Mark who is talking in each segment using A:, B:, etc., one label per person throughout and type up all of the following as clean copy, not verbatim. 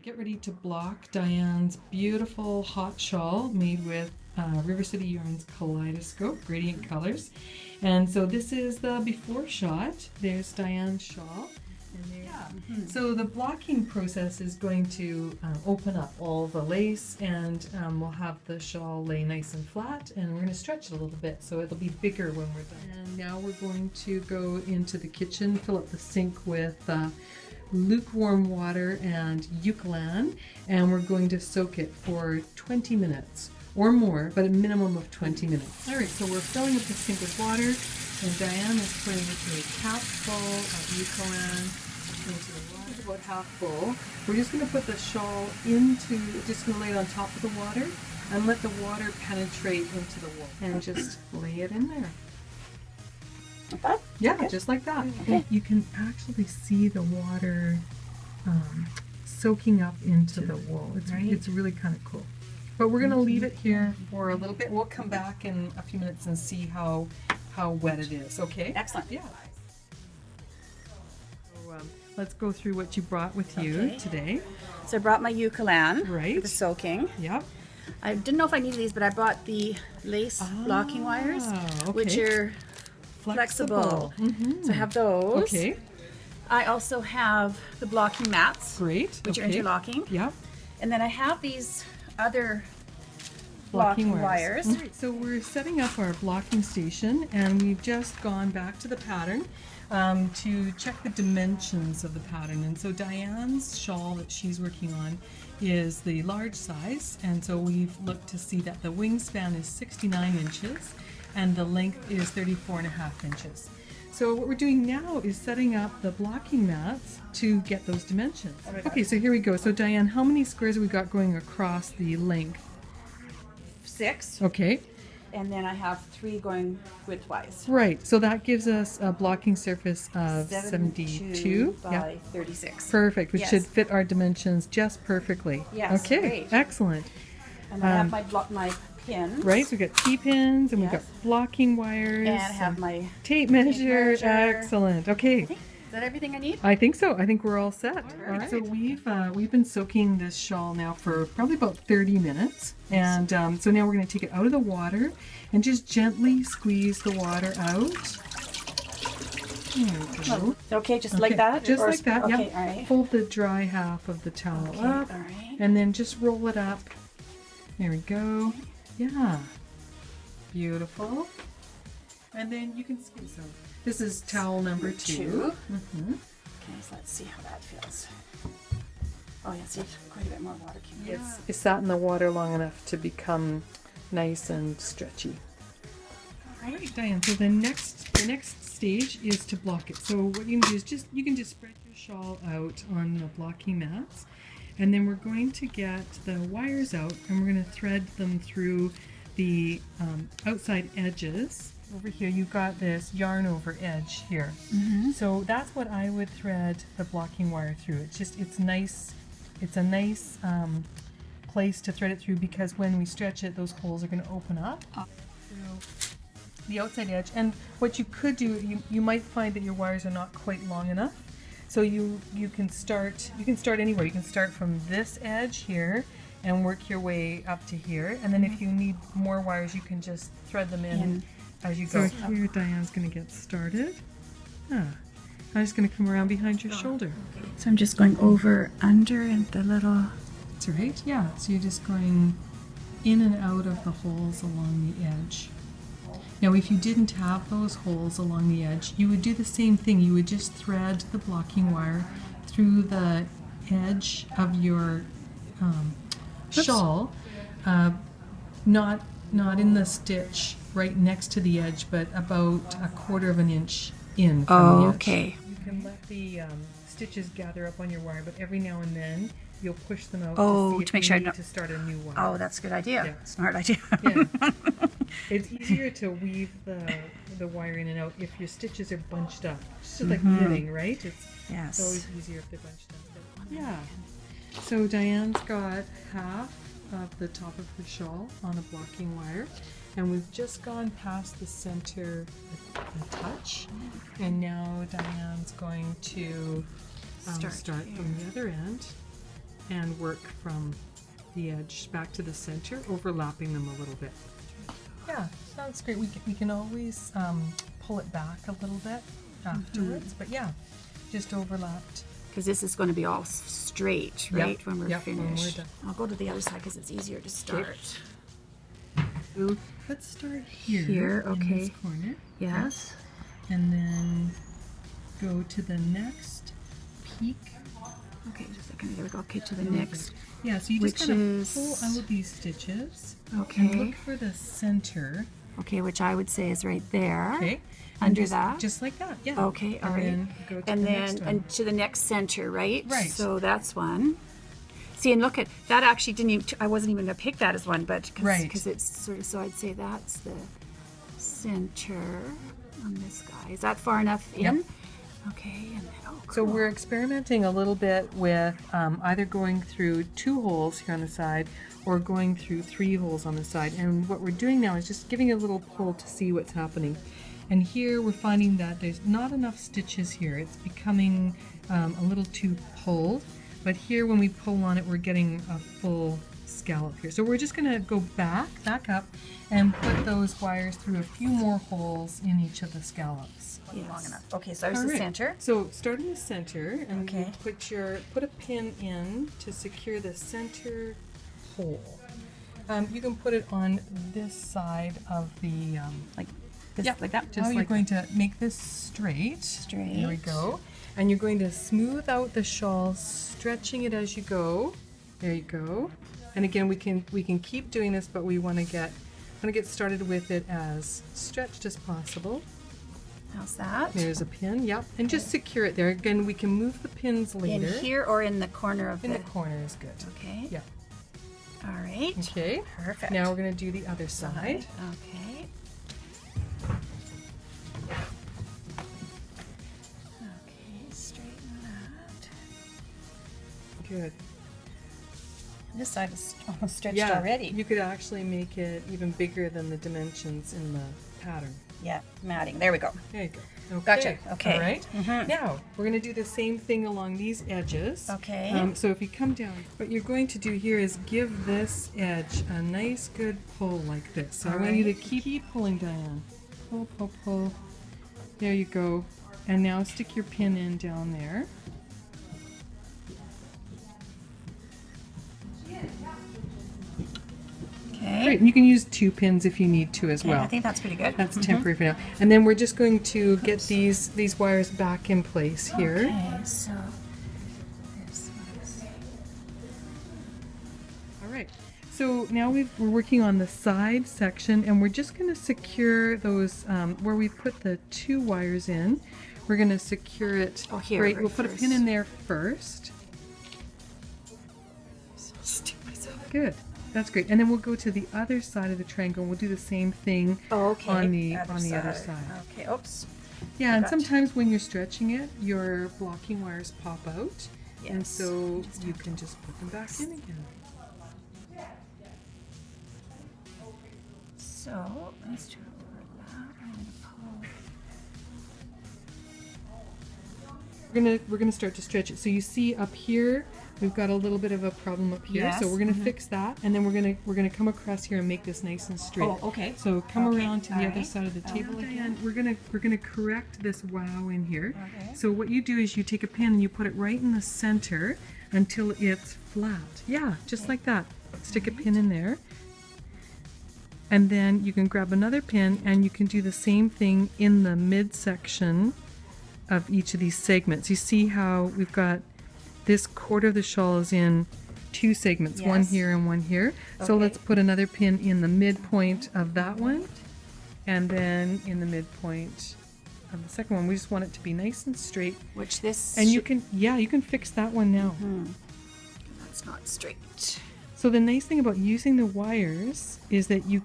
A: Get ready to block Diane's beautiful hot shawl made with River City Yarns Kaleidoscope Gradient Colors. And so this is the before shot. There's Diane's shawl. So the blocking process is going to open up all the lace, and we'll have the shawl lay nice and flat, and we're going to stretch it a little bit so it'll be bigger when we're done. And now we're going to go into the kitchen, fill up the sink with lukewarm water and eucalyptus, and we're going to soak it for 20 minutes or more, but a minimum of 20 minutes. All right, so we're filling up the sink with water, and Diane is putting a capful of eucalyptus into the water. It's about half full. We're just going to put the shawl into, just going to lay it on top of the water and let the water penetrate into the wool, and just lay it in there.
B: Like that?
A: Yeah,
B: Okay.
A: just like that.
B: Okay.
A: You can actually see the water soaking up into the wool. It's really kind of cool. But we're going to leave it here for a little bit. We'll come back in a few minutes and see how wet it is. Okay?
B: Excellent.
A: Yeah. So, let's go through what you brought with you today.
B: So I brought my eucalyptus
A: Right.
B: for the soaking.
A: Yep.
B: I didn't know if I needed these, but I brought the lace blocking wires, which are flexible.
A: Mm-hmm.
B: So I have those.
A: Okay.
B: I also have the blocking mats,
A: Great.
B: which are
A: Okay.
B: interlocking.
A: Yep.
B: And then I have these other blocking wires.
A: All right, so we're setting up our blocking station, and we've just gone back to the pattern to check the dimensions of the pattern. And so Diane's shawl that she's working on is the large size, and so we've looked to see that the wingspan is 69 inches and the length is 34.5 inches. So what we're doing now is setting up the blocking mats to get those dimensions. Okay, so here we go. So Diane, how many squares have we got going across the length?
B: 6.
A: Okay.
B: And then I have 3 going widthwise.
A: Right, so that gives us a blocking surface of 72
B: by 36.
A: Perfect, which
B: Yes.
A: should fit our dimensions just perfectly.
B: Yes,
A: Okay,
B: great.
A: excellent.
B: And then I have my pins.
A: Right, so we've got T-pins, and we've got
B: Yes.
A: blocking wires.
B: And I have my
A: tape measure.
B: measure.
A: Excellent. Okay.
B: Is that everything I need?
A: I think so. I think we're all set.
B: All right.
A: So we've been soaking this shawl now for probably about 30 minutes, and so now we're going to take it out of the water and just gently squeeze the water out. There we go.
B: Okay, just like that?
A: Just
B: Or-
A: like that.
B: Okay,
A: Yep.
B: all right.
A: Fold the dry half of the towel
B: Okay,
A: up,
B: all right.
A: and then just roll it up. There we go. Yeah. Beautiful. And then you can see. So this is towel number 2. Mm-hmm.
B: Okay, so let's see how that feels. Oh, yeah, see, quite a bit more water came in.
A: It's sat in the water long enough to become nice and stretchy. All right, Diane. So the next stage is to block it. So what you can do is you can just spread your shawl out on the blocking mats, and then we're going to get the wires out, and we're going to thread them through the outside edges. Over here, you've got this yarn over edge here.
B: Mm-hmm.
A: So that's what I would thread the blocking wire through. It's nice. It's a nice place to thread it through, because when we stretch it, those holes are going to open up. So the outside edge. And what you could do, you might find that your wires are not quite long enough. So you can start anywhere. You can start from this edge here and work your way up to here. And then if you need more wires, you can just thread them in as you go. So here Diane's going to get started. I'm just going to come around behind your shoulder.
B: So I'm just going over, under, and the little...
A: That's right, yeah. So you're just going in and out of the holes along the edge. Now if you didn't have those holes along the edge, you would do the same thing. You would just thread the blocking wire through the edge of your shawl, not in the stitch right next to the edge, but about a quarter of an inch in from the edge.
B: Okay.
A: You can let the stitches gather up on your wire, but every now and then you'll push them out
B: Oh,
A: to
B: to make
A: see
B: sure
A: if you
B: I
A: need to start a new wire.
B: Oh, that's a good idea.
A: Yeah.
B: Smart idea.
A: Yeah. It's easier to weave the wire in and out if your stitches are bunched up. It's just like knitting, right? It's
B: Yes.
A: always easier if they're bunched up. Yeah. So Diane's got half of the top of her shawl on a blocking wire, and we've just gone past the center a touch, and now Diane's going to start from the other end. and work from the edge back to the center, overlapping them a little bit. Yeah, sounds great. We can always pull it back a little bit afterwards, but yeah, just overlapped.
B: Because this is going to be all straight, right, when we're
A: finished.
B: finished.
A: When we're done.
B: I'll go to the other side because it's easier to start.
A: So let's start here.
B: Here,
A: in
B: okay.
A: this corner.
B: Yes.
A: And then go to the next peak.
B: Okay, just a second. There we go. Okay, to the next.
A: Yeah, so you just
B: Which
A: kind of
B: is-
A: pull out these stitches.
B: Okay.
A: And look for the center.
B: Okay, which I would say is right there.
A: Okay.
B: Under
A: just,
B: that?
A: Just like that, yeah.
B: Okay, all
A: and
B: right.
A: Then go to
B: And
A: the
B: then
A: next one.
B: and to the next center, right?
A: Right.
B: So that's one. See, and look at that. Actually, didn't even. I wasn't even going to pick that as one, but because it's sort of. So I'd say that's the center on this guy. Is that far enough in?
A: Yep.
B: Okay, and then
A: So we're experimenting a little bit with either going through 2 holes here on the side or going through 3 holes on the side. And what we're doing now is just giving a little pull to see what's happening. And here we're finding that there's not enough stitches here. It's becoming a little too pulled. But here when we pull on it, we're getting a full scallop here. So we're just going to go back up, and put those wires through a few more holes in each of the scallops.
B: yes.
C: Long enough. Okay, so there's
A: All
C: the
A: right.
C: center.
A: So start in the center, and
C: Okay.
A: you put a pin in to secure the center hole. You can put it on this side of the
C: Like this,
A: yeah,
C: like that.
A: Just you're going to make this straight.
C: Straight.
A: There we go. And you're going to smooth out the shawl, stretching it as you go. There you go. And again, we can keep doing this, but we want to get started with it as stretched as possible.
C: How's that?
A: There's a pin, yep. And just secure it there. Again, we can move the pins
C: In
A: later.
C: here or in the corner of
A: In
C: the.
A: the corner is good.
C: Okay.
A: Yeah.
C: All right.
A: Okay.
C: Perfect.
A: Now we're going to do the other side.
C: Okay. Okay, straighten that.
A: Good.
C: This side is almost stretched
A: Yeah,
C: already.
A: you could actually make it even bigger than the dimensions in the pattern.
C: Yeah, matting. There we go.
A: There you go. Okay.
C: Gotcha. Okay.
A: All right.
C: Mhm.
A: Now we're going to do the same thing along these edges.
C: Okay.
A: So if you come down, what you're going to do here is give this edge a nice good pull like this. So I want you to keep pulling, Diane. Pull, pull, pull. There you go. And now stick your pin in down there.
C: Okay.
A: Great. And you can use 2 pins if you need to as
C: Okay,
A: well.
C: I think that's pretty good.
A: That's temporary for now. And then we're just going to get these wires back in place here.
C: Okay, so this was.
A: All right. So now we're working on the side section, and we're just going to secure those where we put the 2 wires in. We're going to secure it.
C: Oh, here,
A: Right.
C: right
A: We'll put a pin
C: first.
A: in there first.
C: Stick myself.
A: Good. That's great. And then we'll go to the other side of the triangle. And we'll do the same thing
C: Oh, okay.
A: on the other side.
C: Okay. Oops.
A: Yeah, and
C: Gotcha.
A: sometimes when you're stretching it, your blocking wires pop out, and
C: Yes.
A: so
C: Just
A: you
C: have
A: can
C: to-
A: just put them back in again.
C: So let's do that. I'm gonna pull.
A: We're gonna start to stretch it. So you see up here, we've got a little bit of a problem up here. So
C: Yes,
A: we're gonna fix that, and then we're gonna come across here and make this nice and straight.
C: Oh, okay.
A: So come
C: Okay,
A: around to the other
C: alright.
A: side of the table
C: Okay.
A: again. We're gonna correct this wow in here.
C: Okay.
A: So what you do is you take a pin and you put it right in the center until it's flat. Yeah, just like that. Stick a pin in there. And then you can grab another pin and you can do the same thing in the midsection of each of these segments. You see how we've got this quarter of the shawl is in 2 segments, one
C: Yes.
A: here and one here. So
C: Okay.
A: let's put another pin in the midpoint of that one, and then in the midpoint of the second one. We just want it to be nice and straight.
B: Which this.
A: And you can fix that one now.
B: That's not straight.
A: So the nice thing about using the wires is that you've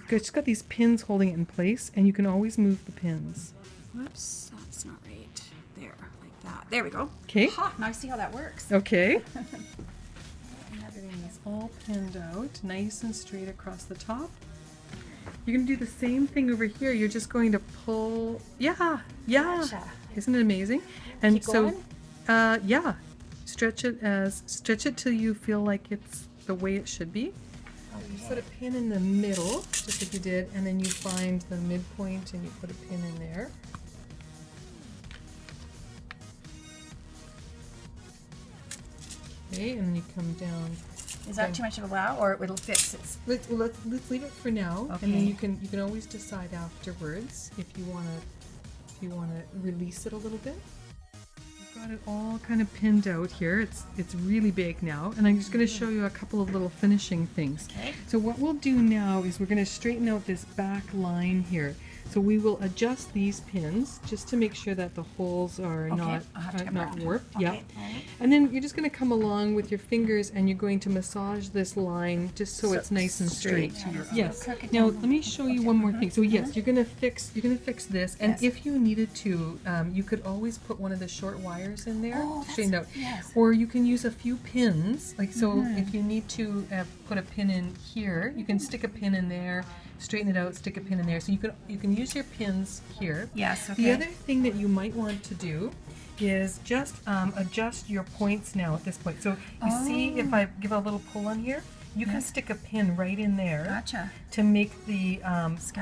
A: just got these pins holding it in place, and you can always move the pins.
B: Whoops, that's not right. There, like that. There we go.
A: Okay.
C: Ha! Now I see how that works.
A: Okay. And everything is all pinned out, nice and straight across the top. You're going to do the same thing over here. You're just going to pull. Yeah.
C: Gotcha.
A: Isn't it amazing? And
C: Keep
A: so,
C: going?
A: yeah. stretch it till you feel like it's the way it should be. You put a pin in the middle, just like you did, and then you find the midpoint and you put a pin in there. Okay, and then you come down.
B: Is that too much of a wow, or it'll fix it?
A: Let's leave it for now,
B: Okay.
A: and then you can always decide afterwards if you wanna release it a little bit. We've got it all kind of pinned out here. It's really big now, and I'm just going to show you a couple of little finishing things.
B: Okay.
A: So what we'll do now is we're going to straighten out this back line here. So we will adjust these pins just to make sure that the holes are not
B: I'll have to come
A: not
B: around.
A: warped.
B: Okay.
A: Yeah.
B: Alright.
A: And then you're just going to come along with your fingers and you're going to massage this line just so it's nice and straight. Yes. Now let me show you one more thing. So yes, you're going to fix this, and
B: Yes.
A: if you needed to, you could always put one of the short wires in there
B: Oh,
A: to straighten out.
B: yes.
A: Or you can use a few pins. Like so, if you need to put a pin in here, you can stick a pin in there, straighten it out, stick a pin in there. So you can use your pins here.
B: Yes, okay.
A: The other thing that you might want to do is just adjust your points now at this point. So you see if I give a little pull on here, you can stick a pin right in there
B: Gotcha.
A: to make the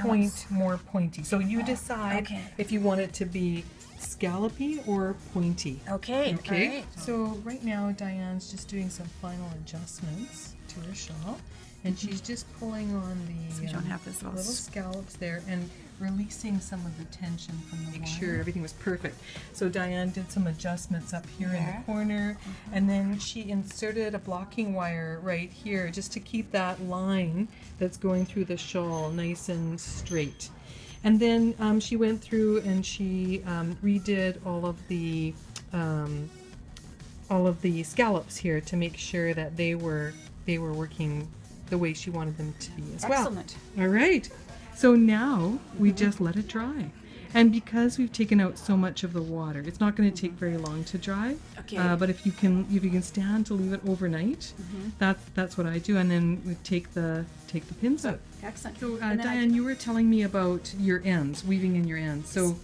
A: point more pointy. So you decide
B: okay.
A: if you want it to be scallopy or pointy.
B: Okay.
A: Okay,
B: Alright.
A: so right now Diane's just doing some final adjustments to her shawl, and she's just pulling on the
B: So we don't have this
A: little scallops there and releasing some of the tension from the wire. Make sure everything was perfect. So Diane did some adjustments up here in the corner, and then she inserted a blocking wire right here just to keep that line that's going through the shawl nice and straight. And then she went through and she redid all of the scallops here to make sure that they were working the way she wanted them to be as well.
B: Excellent.
A: All right. So now we just let it dry. And because we've taken out so much of the water, it's not going to take very long to dry.
B: Okay.
A: But if you can stand to leave it overnight, that's what I do. And then we take the pins out.
B: Excellent.
A: So
B: And then
A: Diane, you were telling me about your ends, weaving in your ends. So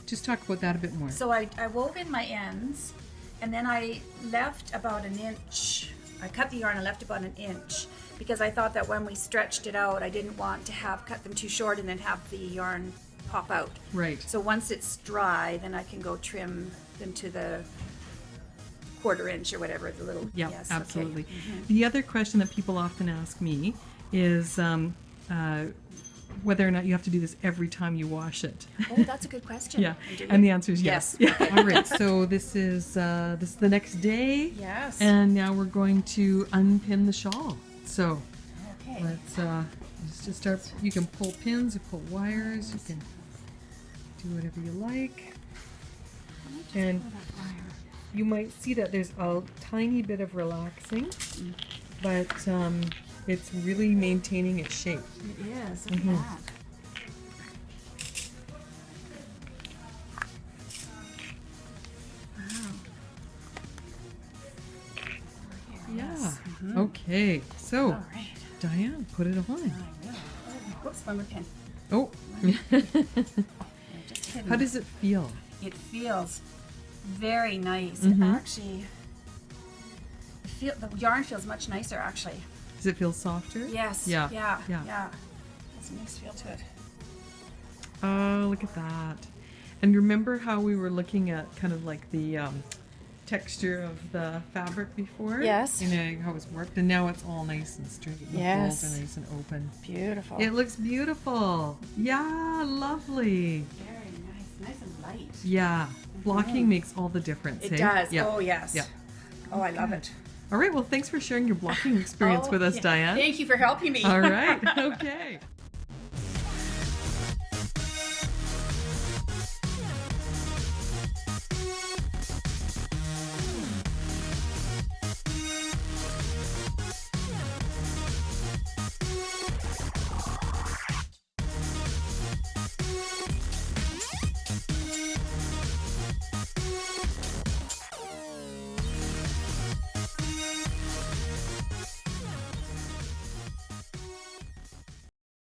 A: just talk about that a bit more.
B: So I wove in my ends, and then I left about an inch. I cut the yarn and left about an inch because I thought that when we stretched it out, I didn't want to cut them too short and then have the yarn pop out.
A: Right.
B: So once it's dry, then I can go trim them to the 1/4 inch or whatever, the little.
A: Yeah,
B: yes,
A: absolutely.
B: Okay.
A: The other question that people often ask me is whether or not you have to do this every time you wash it.
B: Oh, that's a good question.
A: Yeah,
B: Do
A: and
B: you?
A: the answer is yes.
B: Yes.
A: All right, so this is the next day.
B: Yes.
A: And now we're going to unpin the shawl. So
B: Okay.
A: let's just start. You can pull pins, you pull wires, you can do whatever you like. And you might see that there's a tiny bit of relaxing, but it's really maintaining its shape.
B: It is. Look at that.
A: Yeah. Okay. So,
B: All right.
A: Diane, put it on.
B: I will. Whoops, one more pin.
A: Oh.
B: Just hidden.
A: How does it feel?
B: It feels very nice.
A: Mhm.
B: It actually, the yarn feels much nicer actually.
A: Does it feel softer?
B: Yes.
A: Yeah.
B: Yeah.
A: Yeah.
B: Yeah. Has a nice feel to it.
A: Oh, look at that. And remember how we were looking at kind of like the texture of the fabric before?
B: Yes.
A: You know, how it's worked, and now it's all nice and straight. The
B: Yes.
A: folds are nice and open.
B: Beautiful.
A: It looks beautiful. Yeah, lovely.
B: Very nice. Nice and light.
A: Yeah. Blocking makes all the difference.
B: It
A: hey?
B: does.
A: Yeah.
B: Oh yes.
A: Yeah.
B: Oh, I love it.
A: All right. Well, thanks for sharing your blocking experience with us,
B: yeah.
A: Diane.
B: Thank you for helping me.
A: All right. Okay.